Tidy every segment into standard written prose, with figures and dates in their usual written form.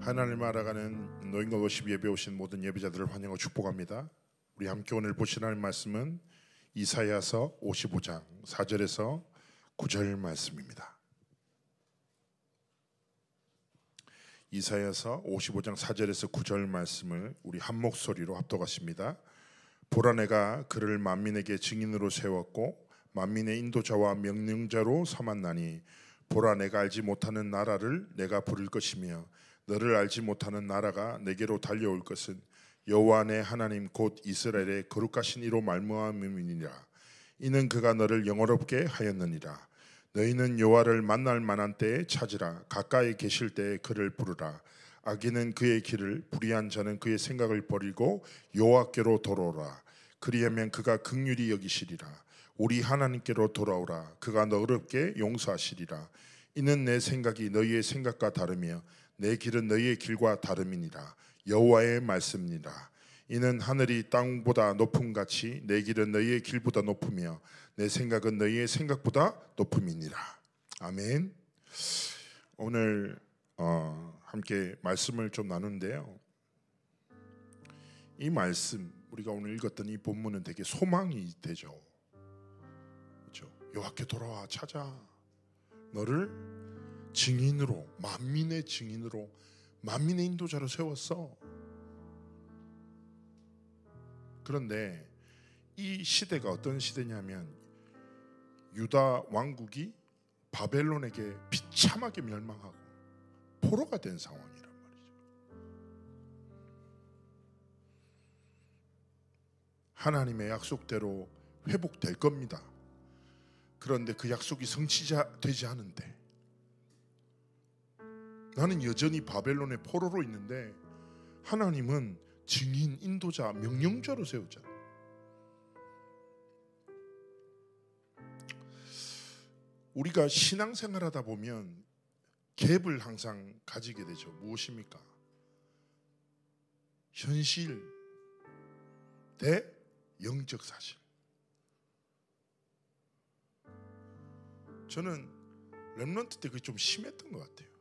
하나님을 알아가는 노인과 워십 예배 오신 모든 예배자들을 환영하고 축복합니다. 우리 함께 오늘 보실 하나님 말씀은 이사야서 55장 4절에서 9절 말씀입니다. 이사야서 55장 4절에서 9절 말씀을 우리 한 목소리로 합독하십니다. 보라, 내가 그를 만민에게 증인으로 세웠고 만민의 인도자와 명령자로 삼았나니, 보라, 내가 알지 못하는 나라를 내가 부를 것이며 너를 알지 못하는 나라가 내게로 달려올 것은 여호와 내 하나님 곧 이스라엘의 거룩하신 이로 말미암음이니라. 이는 그가 너를 영화롭게 하였느니라. 너희는 여호와를 만날 만한 때에 찾으라. 가까이 계실 때에 그를 부르라. 악인은 그의 길을, 불의한 자는 그의 생각을 버리고 여호와께로 돌아오라. 그리하면 그가 긍휼히 여기시리라. 우리 하나님께로 돌아오라. 그가 너그럽게 용서하시리라. 이는 내 생각이 너희의 생각과 다르며 내 길은 너희의 길과 다름이니라. 여호와의 말씀이니라. 이는 하늘이 땅보다 높음같이 내 길은 너희의 길보다 높으며 내 생각은 너희의 생각보다 높음이니라. 아멘. 오늘 함께 말씀을 좀 나누는데요, 이 말씀, 우리가 오늘 읽었던 이 본문은 되게 소망이 되죠. 그렇죠? 여호와께 돌아와, 찾아. 너를 증인으로, 만민의 증인으로, 만민의 인도자로 세웠어. 그런데 이 시대가 어떤 시대냐면 유다 왕국이 바벨론에게 비참하게 멸망하고 포로가 된 상황이란 말이죠. 하나님의 약속대로 회복될 겁니다. 그런데 그 약속이 성취되지 않은데 나는 여전히 바벨론의 포로로 있는데 하나님은 증인, 인도자, 명령자로 세우잖아요. 우리가 신앙생활하다 보면 갭을 항상 가지게 되죠. 무엇입니까? 현실 대 영적 사실. 저는 렘넌트 때 그게 좀 심했던 것 같아요.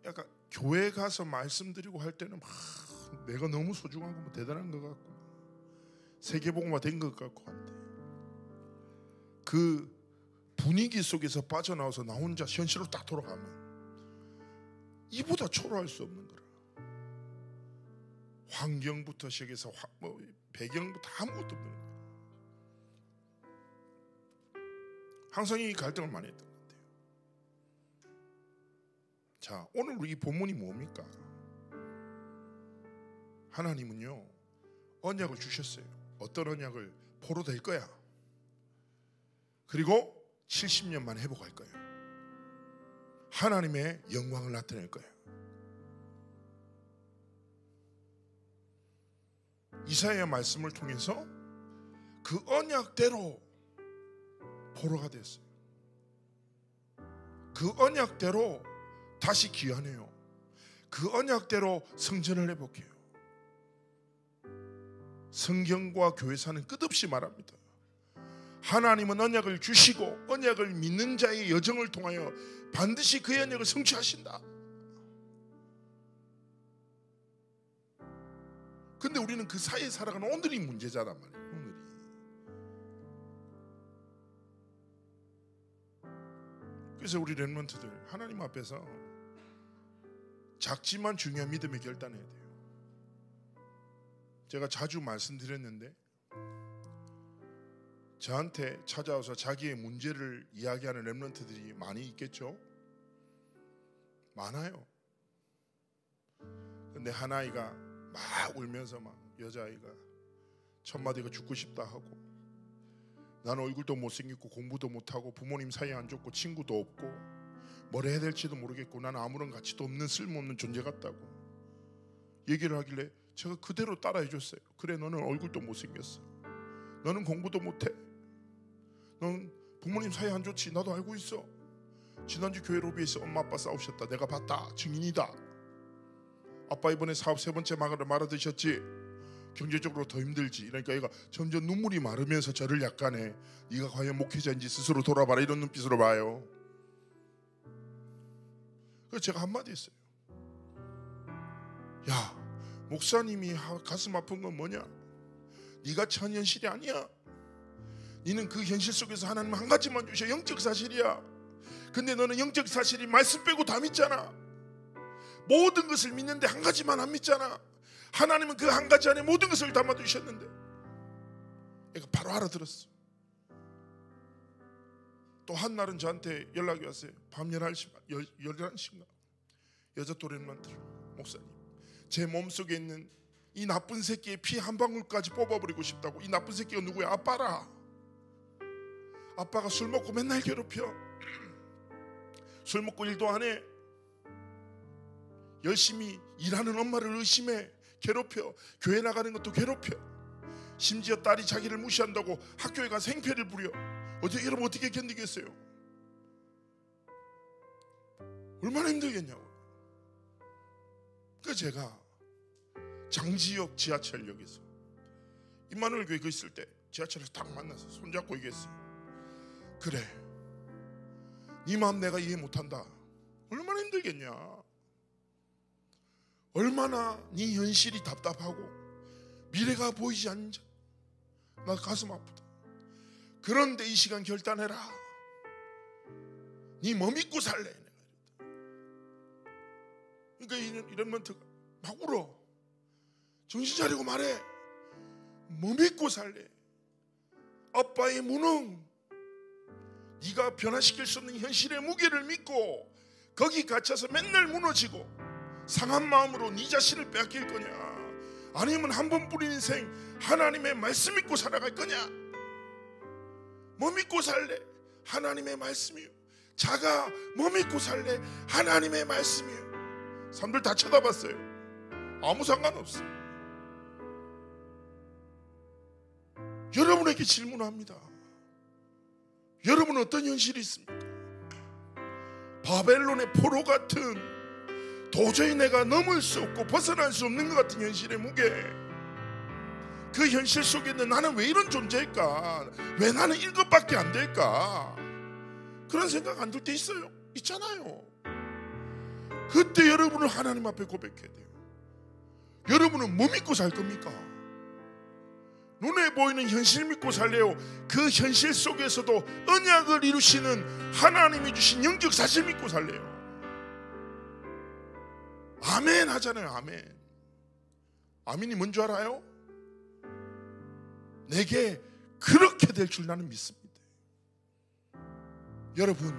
약간 교회 가서 말씀드리고 할 때는 막 내가 너무 소중하고 뭐 대단한 것 같고 세계복음화 된 것 같고 한데, 그 분위기 속에서 빠져나와서 나 혼자 현실로 딱 돌아가면 이보다 초라할 수 없는 거라. 환경부터 시작해서 배경부터 아무것도 없는 거야. 항상 이 갈등을 많이 했던 것 같아요. 자, 오늘 우리 이 본문이 뭡니까? 하나님은요, 언약을 주셨어요. 어떤 언약을? 포로 될 거야. 그리고 70년만 회복할 거야. 하나님의 영광을 나타낼 거야. 이사야 말씀을 통해서 그 언약대로 포로가 됐어요. 그 언약대로 다시 귀환해요. 그 언약대로 성전을 회복해요. 성경과 교회사는 끝없이 말합니다. 하나님은 언약을 주시고 언약을 믿는 자의 여정을 통하여 반드시 그의 언약을 성취하신다. 근데 우리는 그 사이에 살아가는 오늘이 문제잖아 말이에요. 오늘이. 그래서 우리 렘넌트들 하나님 앞에서 작지만 중요한 믿음의 결단해야 돼요. 제가 자주 말씀드렸는데 저한테 찾아와서 자기의 문제를 이야기하는 렘넌트들이 많이 있겠죠? 많아요. 근데 한 아이가 막 울면서 막 여자아이가 첫마디가 죽고 싶다 하고, 나는 얼굴도 못생겼고 공부도 못하고 부모님 사이 안 좋고 친구도 없고 뭘 해야 될지도 모르겠고 나는 아무런 가치도 없는 쓸모없는 존재 같다고 얘기를 하길래 제가 그대로 따라해 줬어요. 그래, 너는 얼굴도 못생겼어. 너는 공부도 못해. 넌 부모님 사이 안 좋지. 나도 알고 있어. 지난주 교회 로비에서 엄마 아빠 싸우셨다. 내가 봤다. 증인이다. 아빠 이번에 사업 3번째 말아드셨지. 경제적으로 더 힘들지. 그러니까 얘가 점점 눈물이 마르면서 저를 약간의 네가 과연 목회자인지 스스로 돌아봐라 이런 눈빛으로 봐요. 그래서 제가 한마디 했어요. 야, 목사님이 가슴 아픈 건 뭐냐? 네가 처한 현실이 아니야. 너는 그 현실 속에서 하나님 한 가지만 주셔. 영적 사실이야. 근데 너는 영적 사실이 말씀 빼고 다 믿잖아. 모든 것을 믿는데 한 가지만 안 믿잖아. 하나님은 그 한 가지 안에 모든 것을 담아두셨는데. 내가 바로 알아들었어. 또 한 날은 저한테 연락이 왔어요. 밤 11시인가 여자 또래만 들어. 목사님, 제 몸속에 있는 이 나쁜 새끼의 피 한 방울까지 뽑아버리고 싶다고. 이 나쁜 새끼가 누구야? 아빠라. 아빠가 술 먹고 맨날 괴롭혀. 술 먹고 일도 안 해. 열심히 일하는 엄마를 의심해. 괴롭혀. 교회 나가는 것도 괴롭혀. 심지어 딸이 자기를 무시한다고 학교에 가서 행패를 부려. 여러분 어떻게 견디겠어요? 얼마나 힘들겠냐고. 그래서 제가 장지역 지하철역에서 임마누엘 교회 있을 때 지하철에서 딱 만나서 손잡고 얘기했어요. 그래, 네 마음 내가 이해 못한다. 얼마나 힘들겠냐. 얼마나 네 현실이 답답하고 미래가 보이지 않는 자. 나 가슴 아프다. 그런데 이 시간 결단해라. 네 뭐 믿고 살래? 그러니까 이런 멘트가 막 울어. 정신 차리고 말해. 뭐 믿고 살래? 아빠의 무능, 네가 변화시킬 수 없는 현실의 무게를 믿고 거기 갇혀서 맨날 무너지고 상한 마음으로 네 자신을 빼앗길 거냐? 아니면 한 번뿐인 인생 하나님의 말씀 믿고 살아갈 거냐? 뭐 믿고 살래? 하나님의 말씀이요. 자가 뭐 믿고 살래? 하나님의 말씀이요. 사람들 다 쳐다봤어요. 아무 상관없어. 여러분에게 질문합니다. 여러분은 어떤 현실이 있습니까? 바벨론의 포로 같은 도저히 내가 넘을 수 없고 벗어날 수 없는 것 같은 현실의 무게. 그 현실 속에 있는 나는 왜 이런 존재일까? 왜 나는 이것밖에 안 될까? 그런 생각 안 들 때 있어요. 있잖아요. 그때 여러분은 하나님 앞에 고백해야 돼요. 여러분은 뭐 믿고 살 겁니까? 눈에 보이는 현실 믿고 살래요? 그 현실 속에서도 언약을 이루시는 하나님이 주신 영적 사실 믿고 살래요? 아멘 하잖아요. 아멘. 아멘이 뭔 줄 알아요? 내게 그렇게 될 줄 나는 믿습니다. 여러분,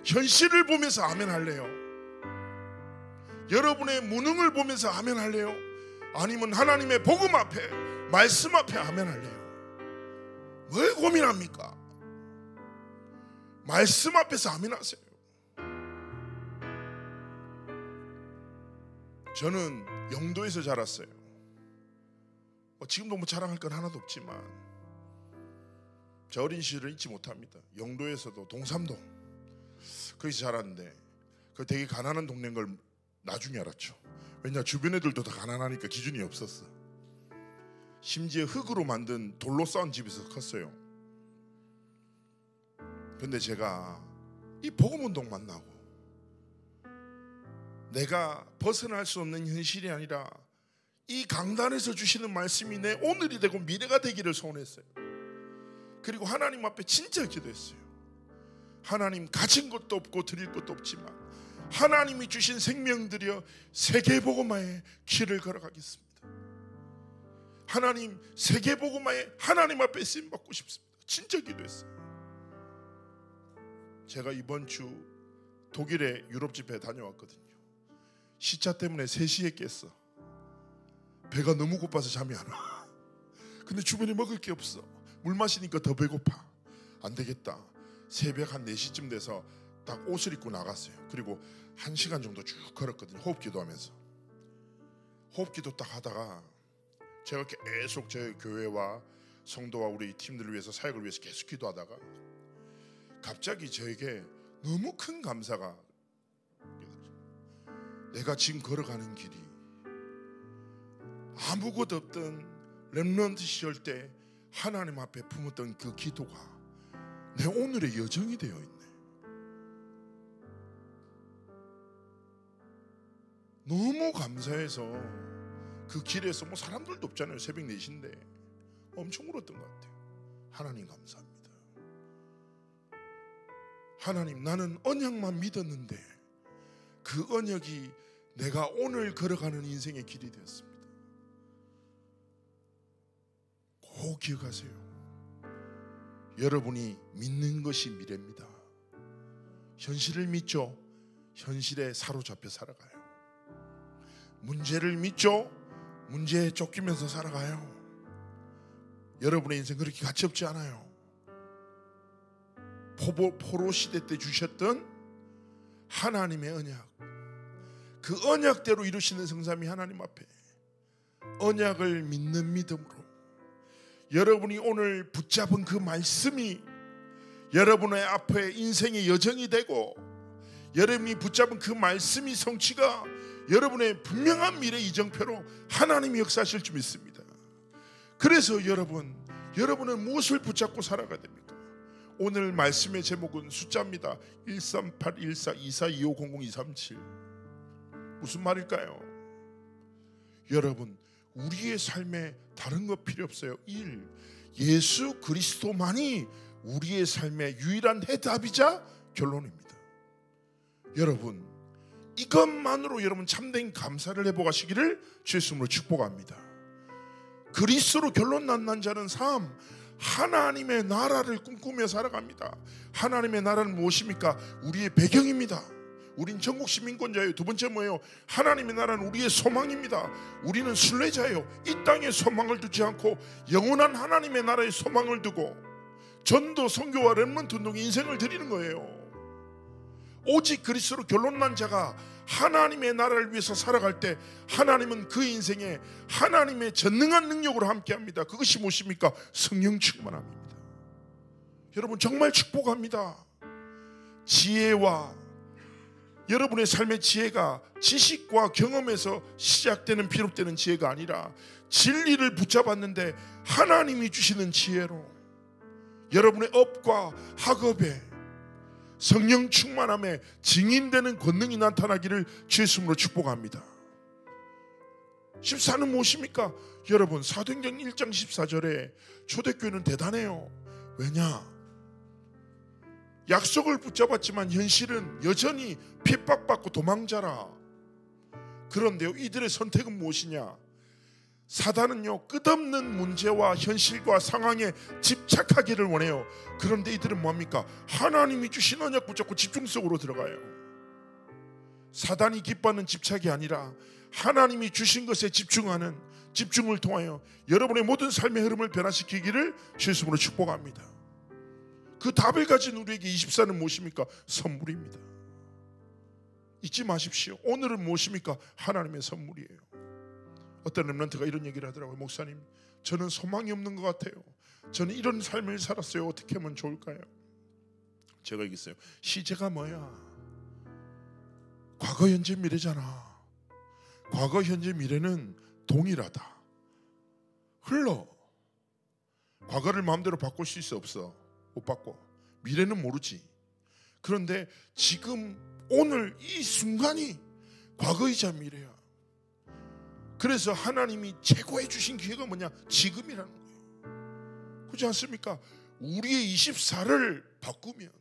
현실을 보면서 아멘 할래요? 여러분의 무능을 보면서 아멘 할래요? 아니면 하나님의 복음 앞에, 말씀 앞에 아멘 할래요? 뭘 고민합니까? 말씀 앞에서 아멘 하세요. 저는 영도에서 자랐어요. 지금도 뭐 자랑할 건 하나도 없지만 저 어린 시절을 잊지 못합니다. 영도에서도 동삼동 거기서 자랐는데 그 되게 가난한 동네인 걸 나중에 알았죠. 왜냐, 주변 애들도 다 가난하니까 기준이 없었어. 심지어 흙으로 만든 돌로 쌓은 집에서 컸어요. 근데 제가 이 복음운동 만나고 내가 벗어날 수 없는 현실이 아니라 이 강단에서 주시는 말씀이 내 오늘이 되고 미래가 되기를 소원했어요. 그리고 하나님 앞에 진짜 기도했어요. 하나님, 가진 것도 없고 드릴 것도 없지만 하나님이 주신 생명 들여 세계복음화에 길을 걸어가겠습니다. 하나님, 세계복음화에 하나님 앞에 쓰임 받고 싶습니다. 진짜 기도했어요. 제가 이번 주 독일에 유럽 집회 다녀왔거든요. 시차 때문에 3시에 깼어. 배가 너무 고파서 잠이 안 와. 근데 주변에 먹을 게 없어. 물 마시니까 더 배고파. 안 되겠다. 새벽 한 4시쯤 돼서 딱 옷을 입고 나갔어요. 그리고 1시간 정도 쭉 걸었거든요. 호흡기도 하면서. 호흡기도 딱 하다가 제가 계속 제 교회와 성도와 우리 팀들을 위해서, 사역을 위해서 계속 기도하다가 갑자기 저에게 너무 큰 감사가, 내가 지금 걸어가는 길이 아무것도 없던 렘넌트 시절 때 하나님 앞에 품었던 그 기도가 내 오늘의 여정이 되어 있네. 너무 감사해서 그 길에서 뭐 사람들도 없잖아요. 새벽 4시인데 엄청 울었던 것 같아요. 하나님 감사합니다. 하나님, 나는 언약만 믿었는데 그 언약이 내가 오늘 걸어가는 인생의 길이 되었습니다. 꼭 기억하세요. 여러분이 믿는 것이 미래입니다. 현실을 믿죠? 현실에 사로잡혀 살아가요. 문제를 믿죠? 문제에 쫓기면서 살아가요. 여러분의 인생 그렇게 가치 없지 않아요. 포로 시대 때 주셨던 하나님의 언약, 그 언약대로 이루시는 성삼위 하나님 앞에 언약을 믿는 믿음으로 여러분이 오늘 붙잡은 그 말씀이 여러분의 앞에 인생의 여정이 되고, 여러분이 붙잡은 그 말씀이 성취가 여러분의 분명한 미래 이정표로 하나님이 역사하실 줄 믿습니다. 그래서 여러분은 무엇을 붙잡고 살아가야 됩니까? 오늘 말씀의 제목은 숫자입니다. 138142425000237. 무슨 말일까요? 여러분, 우리의 삶에 다른 거 필요 없어요. 1. 예수 그리스도만이 우리의 삶의 유일한 해답이자 결론입니다. 여러분, 이것만으로 여러분 참된 감사를 해보가시기를 주의 이름으로 축복합니다. 그리스도로 결론 난 자는 삶, 하나님의 나라를 꿈꾸며 살아갑니다. 하나님의 나라는 무엇입니까? 우리의 배경입니다. 우린 전국 시민권자예요. 두 번째 뭐예요? 하나님의 나라는 우리의 소망입니다. 우리는 순례자예요. 이 땅에 소망을 두지 않고 영원한 하나님의 나라에 소망을 두고 전도, 선교와 렘넌트 운동에 인생을 드리는 거예요. 오직 그리스도로 결론난 자가 하나님의 나라를 위해서 살아갈 때 하나님은 그 인생에 하나님의 전능한 능력으로 함께합니다. 그것이 무엇입니까? 성령 충만함입니다. 여러분, 정말 축복합니다. 지혜와 여러분의 삶의 지혜가 지식과 경험에서 시작되는, 비롯되는 지혜가 아니라 진리를 붙잡았는데 하나님이 주시는 지혜로 여러분의 업과 학업에 성령 충만함에 증인되는 권능이 나타나기를 주의 이름으로 축복합니다. 14는 무엇입니까? 여러분, 사도행전 1장 14절에 초대교회는 대단해요. 왜냐? 약속을 붙잡았지만 현실은 여전히 핍박받고 도망자라. 그런데요, 이들의 선택은 무엇이냐? 사단은요, 끝없는 문제와 현실과 상황에 집착하기를 원해요. 그런데 이들은 뭡니까? 하나님이 주신 언약 붙잡고 집중 속으로 들어가요. 사단이 기뻐하는 집착이 아니라 하나님이 주신 것에 집중하는 집중을 통하여 여러분의 모든 삶의 흐름을 변화시키기를 주의 이름으로 축복합니다. 그 답을 가진 우리에게 24는 무엇입니까? 선물입니다. 잊지 마십시오. 오늘은 무엇입니까? 하나님의 선물이에요. 어떤 렘넌트가 이런 얘기를 하더라고요. 목사님, 저는 소망이 없는 것 같아요. 저는 이런 삶을 살았어요. 어떻게 하면 좋을까요? 제가 얘기했어요. 시제가 뭐야? 과거, 현재, 미래잖아. 과거, 현재, 미래는 동일하다. 흘러. 과거를 마음대로 바꿀 수 있어? 없어? 못 바꿔. 미래는 모르지. 그런데 지금 오늘 이 순간이 과거이자 미래야. 그래서 하나님이 최고의 주신 기회가 뭐냐? 지금이라는 거예요. 그렇지 않습니까? 우리의 24를 바꾸면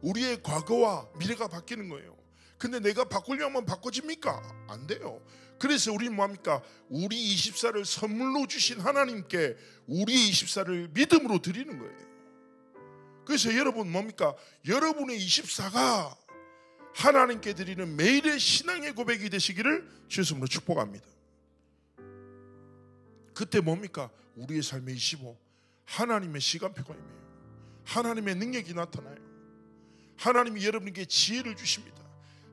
우리의 과거와 미래가 바뀌는 거예요. 근데 내가 바꾸려면 바꿔집니까? 안 돼요. 그래서 우리는 뭐합니까? 우리 24를 선물로 주신 하나님께 우리의 24를 믿음으로 드리는 거예요. 그래서 여러분 뭡니까? 여러분의 24가 하나님께 드리는 매일의 신앙의 고백이 되시기를 주의 이름으로 축복합니다. 그때 뭡니까? 우리의 삶의 25 하나님의 시간표가 임해요. 하나님의 능력이 나타나요. 하나님이 여러분에게 지혜를 주십니다.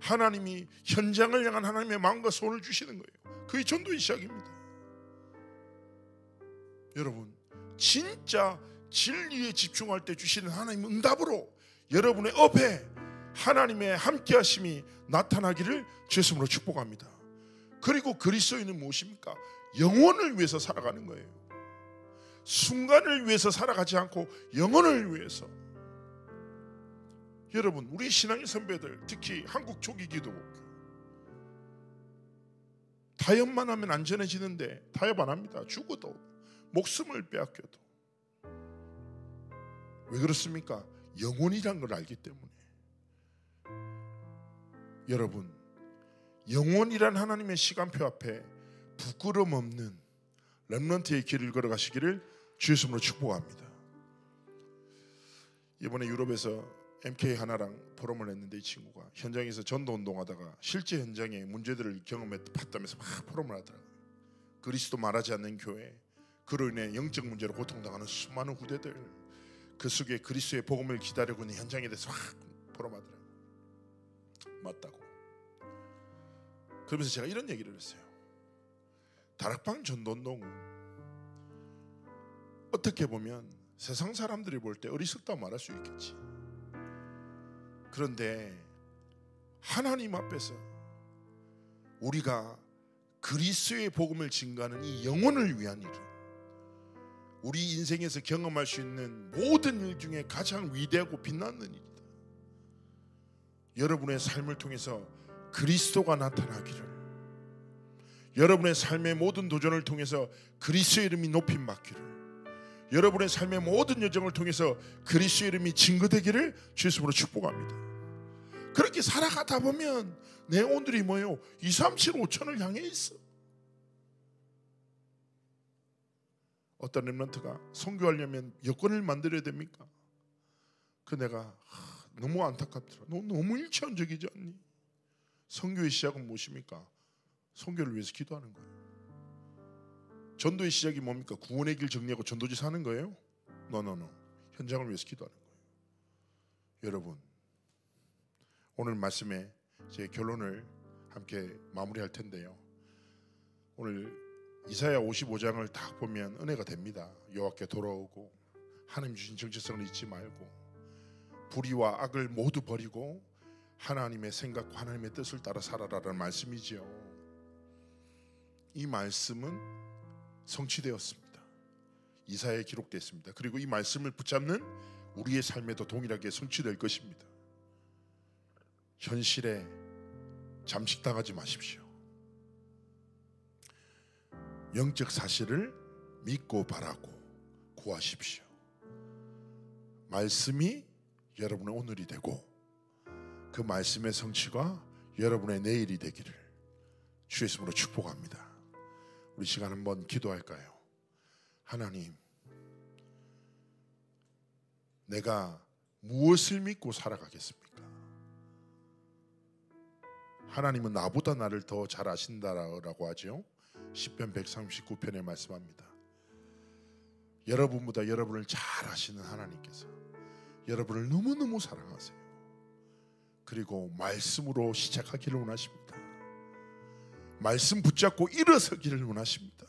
하나님이 현장을 향한 하나님의 마음과 손을 주시는 거예요. 그게 전도의 시작입니다. 여러분, 진짜 진리에 집중할 때 주시는 하나님의 응답으로 여러분의 업에 하나님의 함께하심이 나타나기를 주의 이름으로 축복합니다. 그리고 그리스도인은 무엇입니까? 영혼을 위해서 살아가는 거예요. 순간을 위해서 살아가지 않고 영혼을 위해서. 여러분, 우리 신앙의 선배들, 특히 한국 초기 기독교, 타협만 하면 안전해지는데 타협 안 합니다. 죽어도, 목숨을 빼앗겨도. 왜 그렇습니까? 영혼이란 걸 알기 때문에. 여러분, 영혼이란 하나님의 시간표 앞에 부끄럼 없는 렘넌트의 길을 걸어가시기를 주의 이름으로 축복합니다. 이번에 유럽에서 MK 하나랑 포럼을 했는데, 이 친구가 현장에서 전도 운동하다가 실제 현장의 문제들을 경험했다면서 막 포럼을 하더라고요. 그리스도 말하지 않는 교회, 그로 인해 영적 문제로 고통당하는 수많은 후대들, 그 속에 그리스도의 복음을 기다리고 있는 현장에 대해서 막 포럼하더라고요. 맞다고. 그러면서 제가 이런 얘기를 했어요. 다락방 전도운동은 어떻게 보면 세상 사람들이 볼 때 어리석다고 말할 수 있겠지. 그런데 하나님 앞에서 우리가 그리스도의 복음을 증거하는 이 영혼을 위한 일은 우리 인생에서 경험할 수 있는 모든 일 중에 가장 위대하고 빛나는 일이다. 여러분의 삶을 통해서 그리스도가 나타나기를, 여러분의 삶의 모든 도전을 통해서 그리스도의 이름이 높임받기를, 여러분의 삶의 모든 여정을 통해서 그리스도의 이름이 증거되기를 주의 이름으로 축복합니다. 그렇게 살아가다 보면 내 오늘이 뭐예요? 2, 3, 7, 5천을 향해 있어. 어떤 렘넌트가 선교하려면 여건을 만들어야 됩니까? 그 내가 너무 안타깝더라. 너 너무 일차원적이지 않니? 선교의 시작은 무엇입니까? 선교를 위해서 기도하는 거예요. 전도의 시작이 뭡니까? 구원의 길 정리하고 전도지 사는 거예요? 노노노. 현장을 위해서 기도하는 거예요. 여러분, 오늘 말씀에 제 결론을 함께 마무리할 텐데요. 오늘 이사야 55장을 딱 보면 은혜가 됩니다. 여호와께 돌아오고 하나님 주신 정체성을 잊지 말고 불의와 악을 모두 버리고 하나님의 생각과 하나님의 뜻을 따라 살아라라는 말씀이지요. 이 말씀은 성취되었습니다. 이사야에 기록되었습니다. 그리고 이 말씀을 붙잡는 우리의 삶에도 동일하게 성취될 것입니다. 현실에 잠식당하지 마십시오. 영적 사실을 믿고 바라고 구하십시오. 말씀이 여러분의 오늘이 되고 그 말씀의 성취가 여러분의 내일이 되기를 주의 이름으로 축복합니다. 우리 시간 한번 기도할까요? 하나님, 내가 무엇을 믿고 살아가겠습니까? 하나님은 나보다 나를 더 잘 아신다라고 하죠. 시편 139편에 말씀합니다. 여러분보다 여러분을 잘 아시는 하나님께서 여러분을 너무너무 사랑하세요. 그리고 말씀으로 시작하기를 원하십니다. 말씀 붙잡고 일어서기를 원하십니다.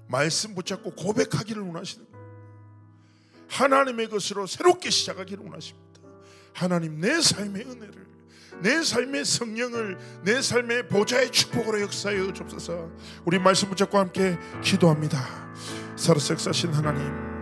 말씀 붙잡고 고백하기를 원하시는 거예요. 하나님의 것으로 새롭게 시작하기를 원하십니다. 하나님, 내 삶의 은혜를, 내 삶의 성령을 내 삶의 보좌의 축복으로 역사하여 주옵소서. 우리 말씀 붙잡고 함께 기도합니다. 살아서 역사하신 하나님,